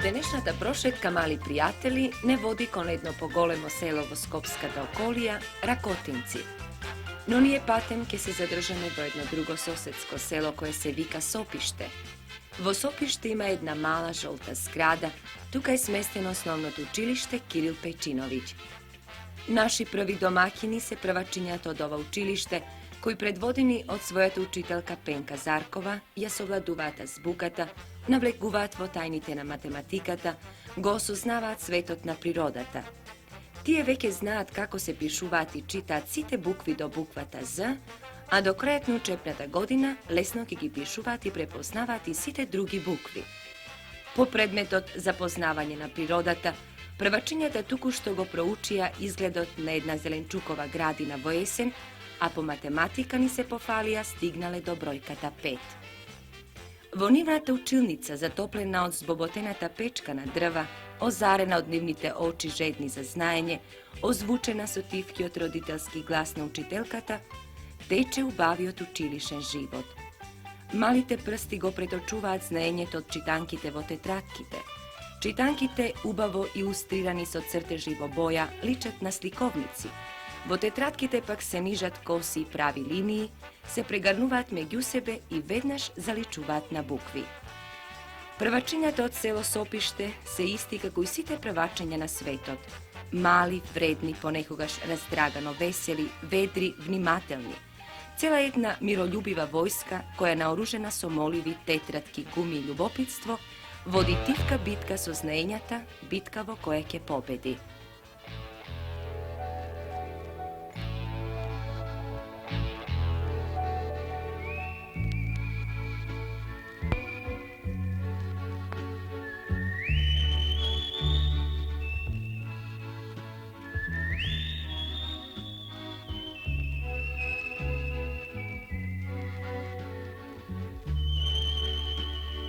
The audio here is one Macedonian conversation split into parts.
Денешната прошетка, мали пријатели, не води кон едно поголемо село во Скопската околија, Ракотинци. Но ние патем ќе се задржаме во едно друго соседско село кое се вика Сопиште. Во Сопиште има една мала жолта зграда, тука е сместено основното училиште Кирил Пејчиновиќ. Наши први домакини се првачињата од ова училиште, кои предводени од својата учителка Пенка Заркова, ја совладуваат азбуката, навлегуваат во тајните на математиката, го осознаваат светот на природата. Тие веќе знаат како се пишуваат и читаат сите букви до буквата З, а до крајот на учебната година лесно ќе ги пишуваат и препознаваат и сите други букви. По предметот запознавање на природата, првачињата туку-што го проучија изгледот на една зеленчукова градина во есен, а по математика ни се пофалија стигнале до бројката 5. Во нивната училница, затоплена од збоботената печка на дрва, озарена од нивните очи жедни за знаење, озвучена со тивкиот родителски глас на учителката, тече убавиот училишен живот. Малите прсти го преточуваат знаењето од читанките во тетратките. Читанките, убаво илустрирани со цртежи во боја, личат на сликовници. Во тетратките пак се нижат коси и прави линии, се прегарнуваат меѓу себе и веднаш заличуваат на букви. Првачињата од село Сопиште се исти како и сите првачиња на светот. Мали, вредни, понекогаш раздрагано весели, ведри, внимателни. Цела една миролюбива војска, која наоружена со моливи, тетратки, гуми и љубопитство, води тивка битка со знаењата, битка во која ќе победи.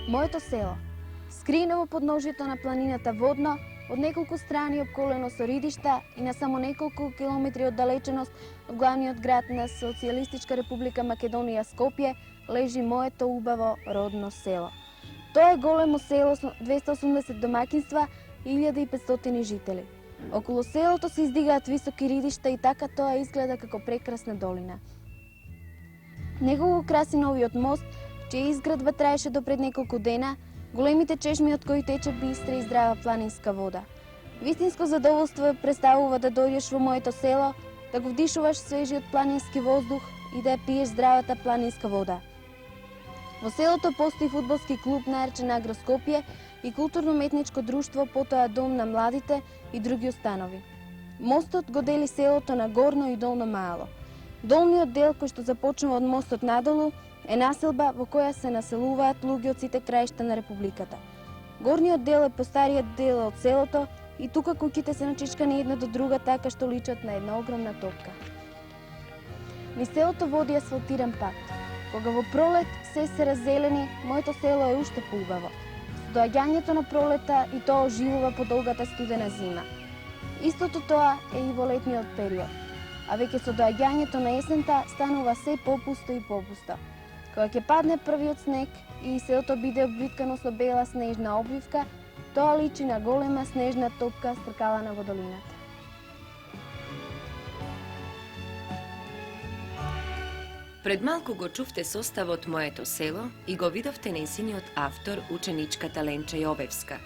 Моето село, скриено во подножјето на планината Водно, од неколку страни обколено со ридишта и на само неколку километри оддалеченост од главниот град на Социјалистичка република Македонија Скопје, лежи моето убаво родно село. Тоа е големо село со 280 домакинства и 1500 жители. Околу селото се издигаат високи ридишта и така тоа изгледа како прекрасна долина. Него го краси новиот мост, чија изградба траеше до пред неколку дена, големите чешми од кои тече бистра и здрава планинска вода. Вистинско задоволство представува да дојдеш во моето село, да го вдишуваш свежиот планински воздух и да ја пиеш здравата планинска вода. Во селото постои фудбалски клуб наречен Агро Скопје и културно-уметничко друштво, потоа дом на младите и други установи. Мостот го дели селото на Горно и Долно Маало. Долниот дел, кој што започнува од мостот надолу, е населба во која се населуваат луѓе од сите краишта на републиката. Горниот дел е постариот дел од селото и тука куќите се начичкани една до друга така што личат на една огромна топка. Низ селото води асфалтиран пат. Кога во пролет се раззелени, моето село е уште поубаво. Со доаѓањето на пролета и тоа оживува по долгата студена зима. Истото тоа е и во летниот период, а веќе со доаѓањето на есента станува се попусто и попусто. Кога ќе падне првиот снег и селото биде обвиткано со бела снежна обвивка, тоа личи на голема снежна топка стркалана во долината. Пред малку го чувте составот Моето село и го видовте нејзиниот автор, ученичката Ленча Јовевска.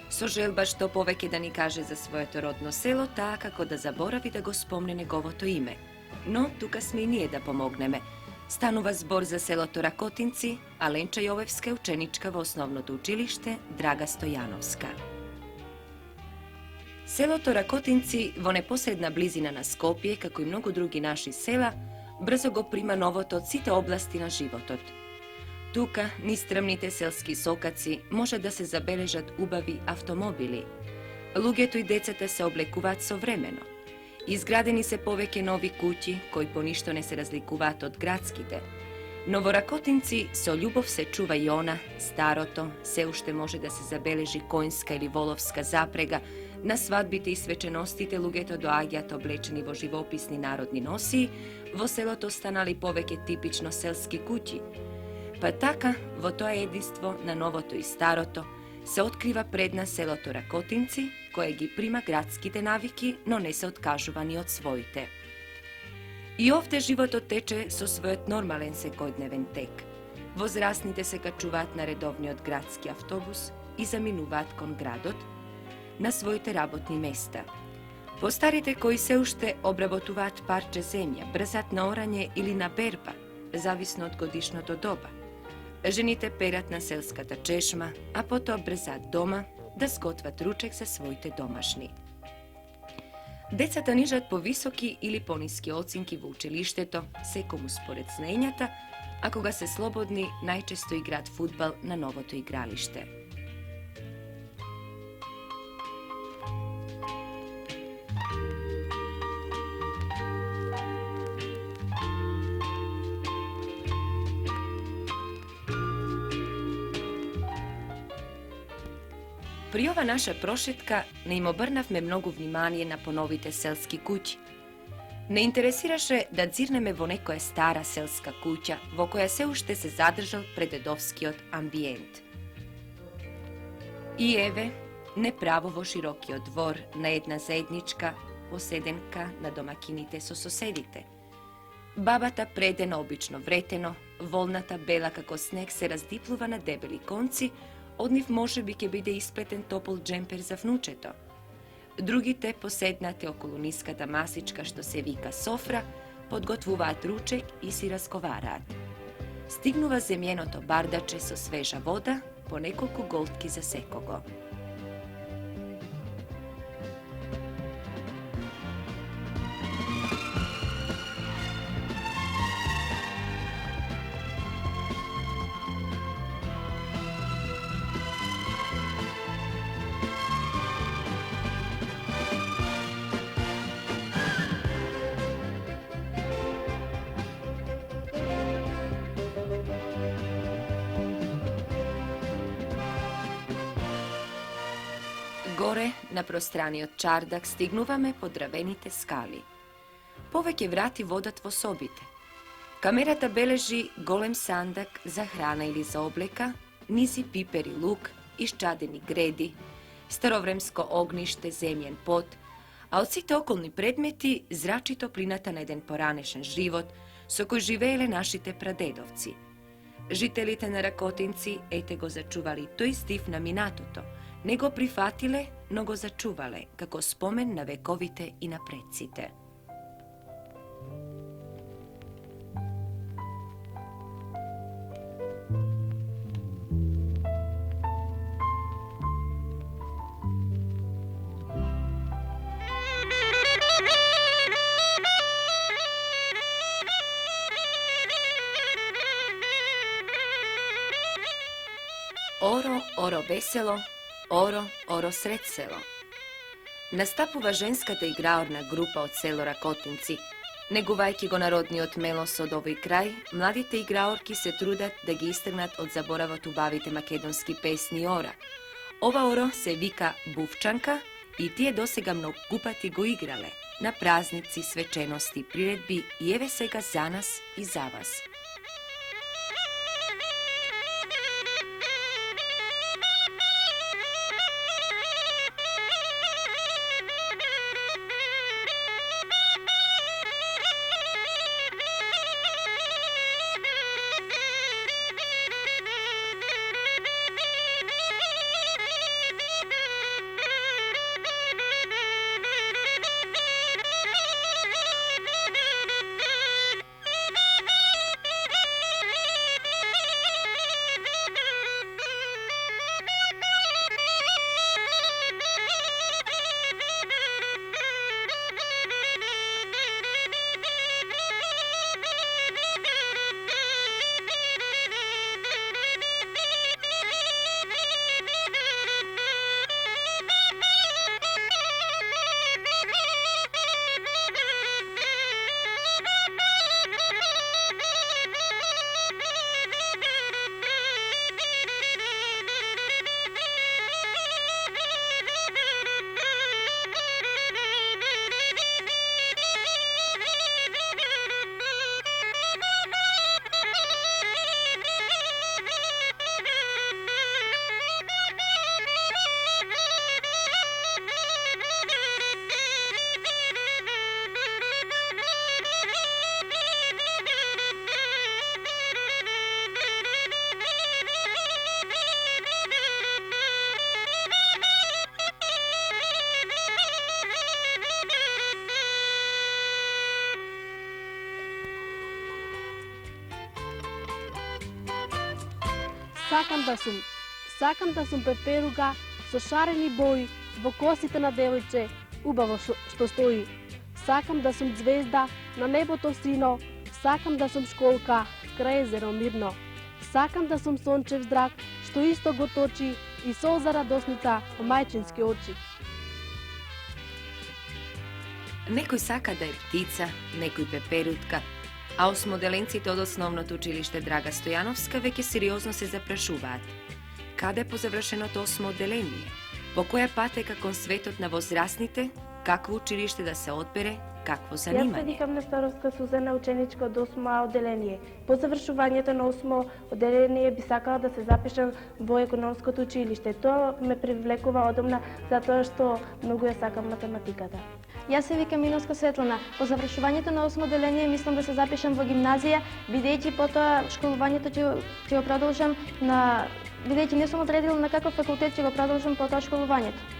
Со желба што повеќе да ни каже за своето родно село, таа како да заборави да го спомне неговото име. Но тука сме и ние да помогнеме. Станува збор за селото Ракотинци, а Ленча Јовевска е ученичка во основното училиште Драга Стојановска. Селото Ракотинци во непосредна близина на Скопје, како и многу други наши села, брзо го прима новото од сите области на животот. Тука, низ стрмните селски сокаци, може да се забележат убави автомобили. Луѓето и децата се облекуваат современо. Изградени се повеќе нови куќи, кои по ништо не се разликуваат од градските. Но во Ракотинци со љубов се чува и она, старото, се уште може да се забележи коњска или воловска запрега, на свадбите и свеченостите луѓето доаѓаат облечени во живописни народни носии, во селото станали повеќе типично селски куќи. Па така, во тоа единство на новото и старото, se otkriva pred nas селото Ракотинци, koje gi prima gradskite naviki, no ne se odkažuva ni od svojite. I ovdje život oteče so svojot normalen sekodneven tek. Возрастните се качуваат на редовниот градски автобус и заминуваат кон градот на своите работни места. Постарите кои се уште обработуваат парче земја, брзат на орање или на берба, зависно од годишното доба. Жените перат на селската чешма, а потоа брзаат дома да сготват ручек за своите домашни. Децата нижат повисоки или пониски оценки во училиштето, секому според знаењата, а кога се слободни, најчесто играат фудбал на новото игралиште. При ова наша прошетка не им обрнавме многу внимание на поновите селски куќи. Не интересираше да дзирнеме во некоја стара селска куќа во која се уште се задржал предедовскиот амбиент. И еве, неправо во широкиот двор на една заедничка поседенка на домакините со соседите. Бабата предено обично вретено, волната бела како снег се раздиплува на дебели конци, од нив може би ќе биде исплетен топол джемпер за внучето. Другите, поседнати околу ниската масичка што се вика софра, подготвуваат ручек и си разговараат. Стигнува земјеното бардаче со свежа вода, по неколку голтки за секого. Горе, на пространиот чардак, стигнуваме по дравените скали. Повеќе врати водат во собите. Камерата бележи голем сандак за храна или за облека, низи пипер и лук, исчадени греди, старовремско огниште, земјен пот, а од сите околни предмети зрачи топлината на еден поранешен живот со кој живееле нашите прадедовци. Жителите на Ракотинци ете го зачували тој стив на минатото, не го прифатиле, но го зачувале, како спомен на вековите и на предците. Оро, оро весело, оро, оро сред село. Настапува женската играорна група од село Ракотинци. Негувајќи го народниот мелос од овој крај, младите играорки се трудат да ги истргнат од заборавот убавите македонски песни ора. Ова оро се вика бувчанка и тие досега многу пати го играле на празници, свечености, приредби и еве сега за нас и за вас. Сакам да сум пеперуга со шарени бои во косите на девојче, убаво што стои. Сакам да сум звезда на небото сино, сакам да сум школка крај езеро мирно. Сакам да сум сончев зрак што исто го точи и солза радосница во мајчински очи. Некој сака да е птица, некој пеперутка, а осмоделенците од основното училиште Драга Стојановска веќе сериозно се запрашуваат. Каде по завршеното осмо одделение? По која патека кон светот на возрастните? Какво училиште да се одбере? Какво Јас се занимање? викам Нестаровска Сузана, ученичка од 8 одделение. По завршувањето на 8 одделение би сакала да се запишам во економското училиште. Тоа ме привлекува одамна затоа што многу ја сакам математиката. Јас се викам Миноска Светлана. По завршувањето на 8 одделение мислам да се запишам во гимназија, бидејќи потоа школувањето ќе го продолжам бидејќи не сум одредила на каков факултет ќе го продолжам потоа школувањето.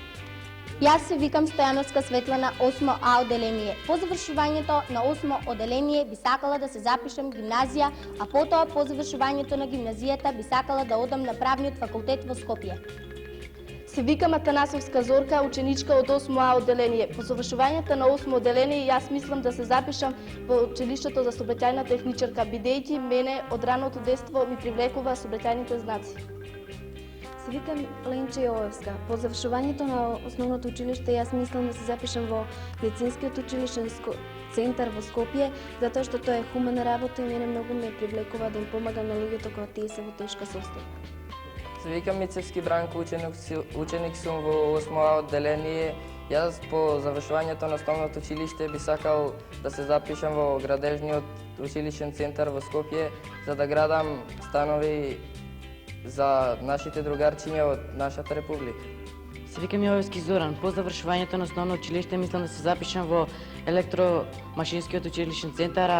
Јас се викам Стојановска Светлана, 8 А одделение. По завршувањето на 8 одделение би сакала да се запишам гимназија, а потоа по завршувањето на гимназијата би сакала да одам на правниот факултет во Скопје. Се викам Атанасовска Зорка, ученичка од 8 А одделение. По завршувањето на 8 одделение јас мислам да се запишам во училиштето за сообраќајна техничарка, бидејќи мене од раното детство ми привлекува сообраќајните знаци. Се викам Ленче Јовевска. По завршувањето на основното училиште јас мислам да се запишам во медицинскиот училишен центар во Скопје, затоа што тоа е хумана работа и мене многу ме привлекува да им помагам на луѓето кога тие се во тешка состојба. Се викам Мицевски Бранко, ученик сум во 8 А одделение. Јас по завршувањето на основното училиште би сакал да се запишам во градежниот училишен центар во Скопје, за да градам станови за нашите другарчиња од нашата република. Се викам Јовевски Зоран. По завршувањето на основно училиште мислам да се запишам во електромашинскиот училишен центар,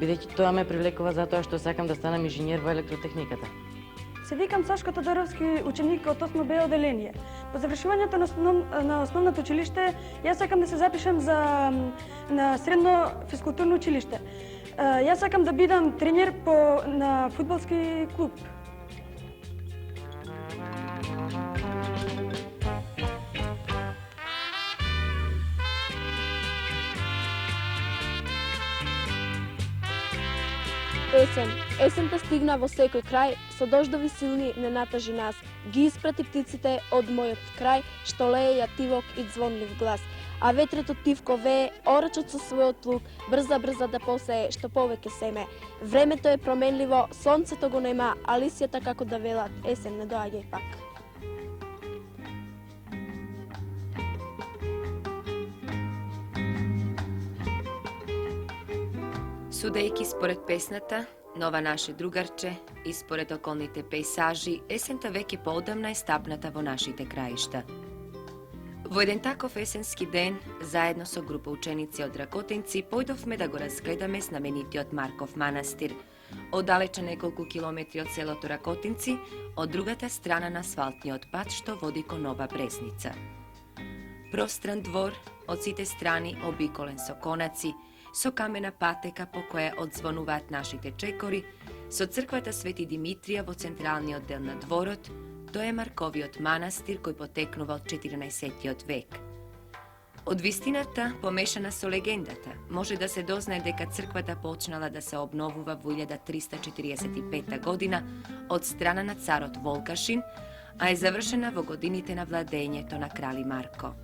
бидејќи тоа ме привлекува затоа што сакам да станам инженер во електротехниката. Се викам Сашко Тодоровски, ученик од 8 Б одделение. По завршувањето на основното училиште, јас сакам да се запишам на средно физкултурно училиште. Јас сакам да бидам тренер на фудбалски клуб. Есен. Есента стигна во секој крај, со дождови силни не натажи нас. Ги испрати птиците од мојот крај, што лее јативок и звонлив глас. А ветрето тивко вее, орачот со својот лук, брза да посее, што повеќе семе. Времето е променливо, сонцето го нема, а лисјата како да велат, есен не доаѓај пак. Судејќи според песната "Нова наше другарче" и според околните пејсажи, есента веќе поодамна е стапната во нашите краишта. Во еден таков есенски ден, заедно со група ученици од Ракотинци, појдовме да го разгледаме знаменитиот Марков манастир, оддалече неколку километри од селото Ракотинци, од другата страна на асфалтниот пат што води кон Нова Брезница. Простран двор, од сите страни обиколен со конаци, со камена патека по која одзвонуваат нашите чекори, со црквата Свети Димитрија во централниот дел на дворот, тоа е Марковиот манастир кој потекнува од 14. век. Од вистината, помешана со легендата, може да се дознае дека црквата почнала да се обновува во 1345 година од страна на царот Волкашин, а е завршена во годините на владењето на крали Марко.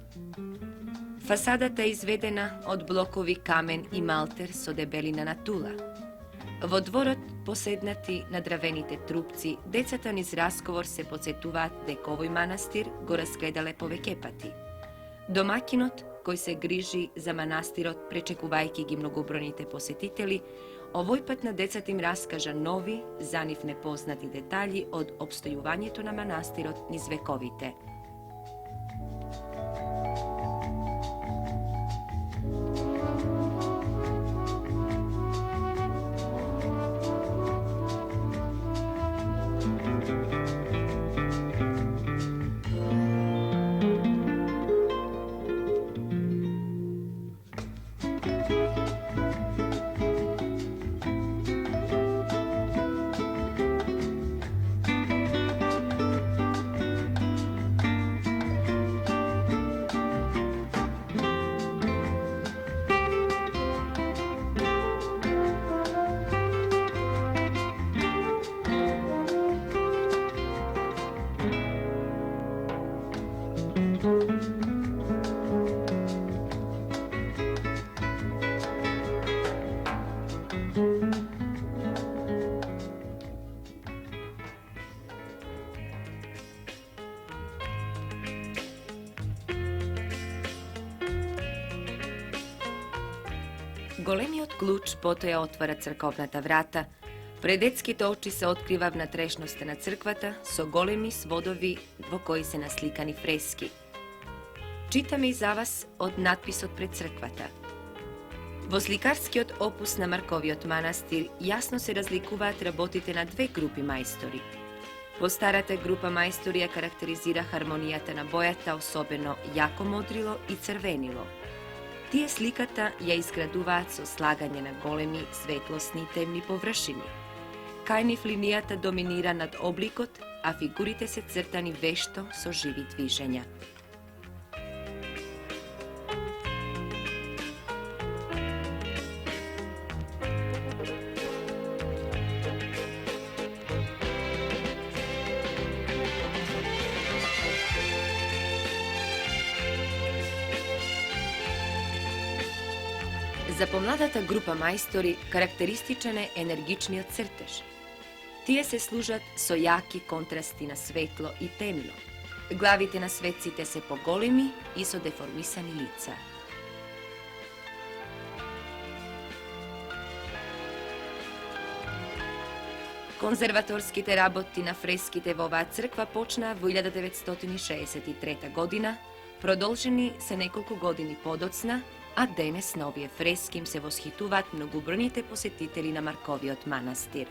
Фасадата е изведена од блокови камен и малтер со дебелина на тула. Во дворот, поседнати на дравените трупци, децата низ разговор се подсетуваат дека овој манастир го разгледале повеќе пати. Домакинот, кој се грижи за манастирот, пречекувајќи ги многобројните посетители, овој пат на децата им раскажа нови, за нив непознати детали од обстојувањето на манастирот низ вековите. Големиот клуч потоа отвара црковната врата, пред детските очи се открива внатрешноста на црквата со големи сводови во кои се насликани фрески. Читаме и за вас од надписот пред црквата. Во сликарскиот опус на Марковиот манастир јасно се разликуваат работите на две групи мајстори. Во старата група мајстори ја карактеризира хармонијата на бојата, особено јако модрило и црвенило. Тие сликата ја изградуваат со слагање на големи светлосни и темни површини. Кај нив линијата доминира над обликот, а фигурите се цртани вешто со живи движења. За помладата група мајстори карактеристичен е енергичниот цртеж. Тие се служат со јаки контрасти на светло и темно. Главите на светците се поголеми и со деформисани лица. Конзерваторските работи на фреските во оваа црква почнаа во 1963 година, продолжени се неколку години подоцна, а денес на овие фрески им се восхитуваат многобројните посетители на Марковиот манастир.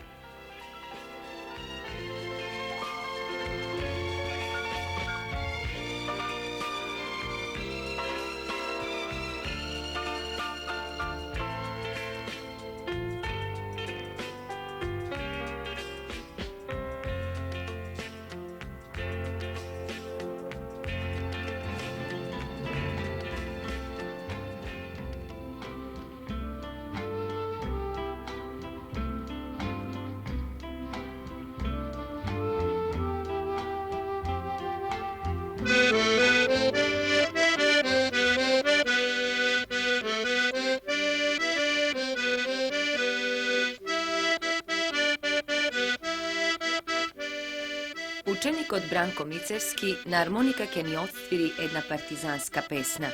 Ученикот Бранко Мицевски на армоника ќе ни отствири една партизанска песна.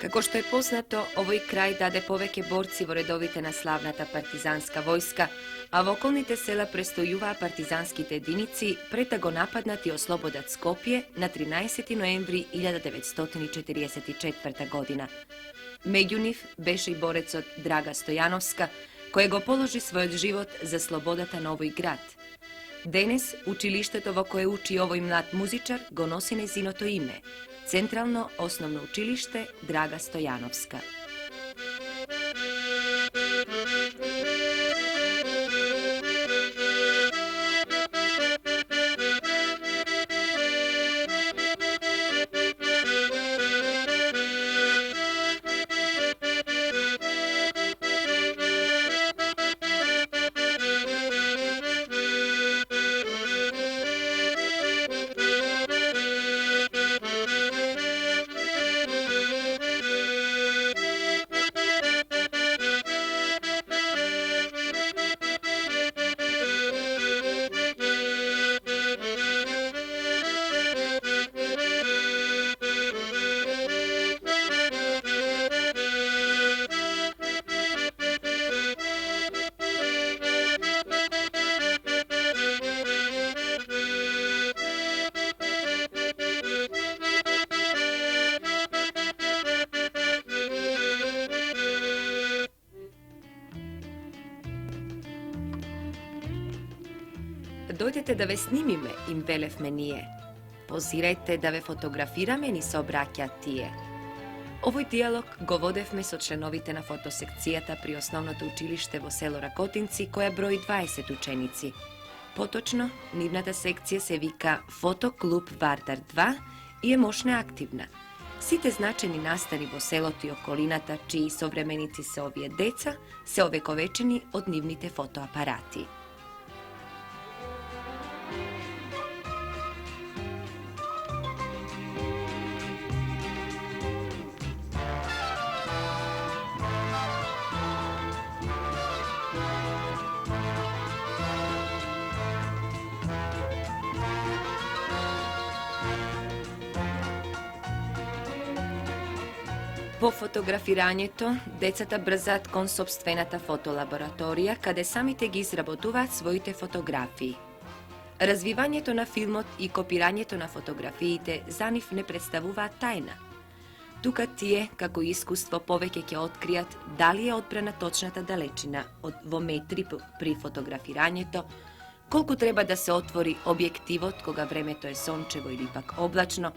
Како што е познато, овој крај даде повеќе борци во редовите на славната партизанска војска, а во околните села престојуваа партизанските единици пред да го нападнат и ослободат Скопје на 13 ноември 1944 година. Меѓу нив беше и борецот Драга Стојановска, која го положи својот живот за слободата на овој град. Денес, училиштето во кое учи овој млад музичар го носи незиното име – Централно основно училиште Драга Стојановска. Дојдете да ве снимиме, им велевме ние. Позирајте да ве фотографираме, ни се обраќаат тие. Овој диалог го водевме со членовите на фотосекцијата при основното училиште во село Ракотинци, која брои 20 ученици. Поточно, нивната секција се вика Фотоклуб Вардар 2 и е мощна и активна. Сите значени настани во селото и околината, чии современици се овие деца, се овековечени од нивните фотоапарати. По фотографирањето, децата брзаат кон собствената фотолабораторија, каде самите ги изработуваат своите фотографии. Развивањето на филмот и копирањето на фотографиите за нив не представуваат тајна. Тука тие, како искуство, повеќе ќе откријат дали е одбрана точната далечина во метри при фотографирањето, колку треба да се отвори објективот кога времето е сончево или пак облачно,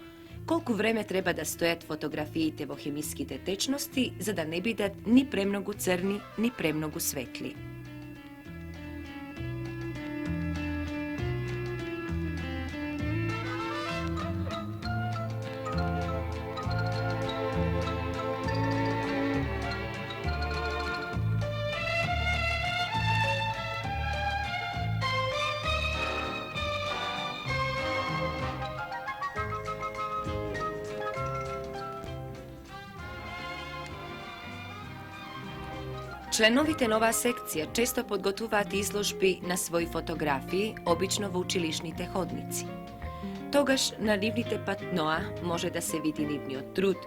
колку време треба да стојат фотографиите во хемиските течности за да не бидат ни премногу црни, ни премногу светли. Членовите на оваа секција често подготвуваат изложби на своји фотографии, обично во училишните ходници. Тогаш на нивните патноа може да се види нивниот труд,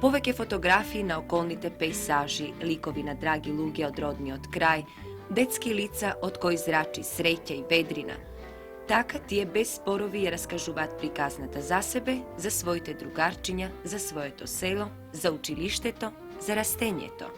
повеќе фотографии на околните пейсажи, ликови на драги луѓе од родниот крај, детски лица од кои зрачи среќа и ведрина. Така тие без спорови ја раскажуваат приказната за себе, за своите другарчиња, за своето село, за училиштето, за растењето.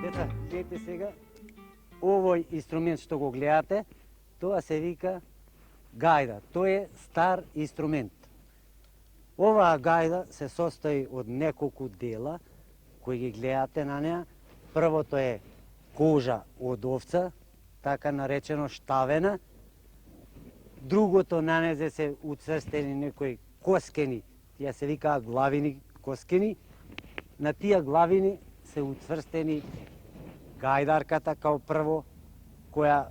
Деца, гледате сега, овој инструмент што го гледате, тоа се вика гајда. Тоа е стар инструмент. Оваа гајда се состои од неколку дела кои ги гледате на неа. Првото е кожа од овца, така наречено штавена. Другото на незе се уцрстени некои коскени, тие се викаат главини коскени. На тие главини се уцрстени гајдарката као прво, која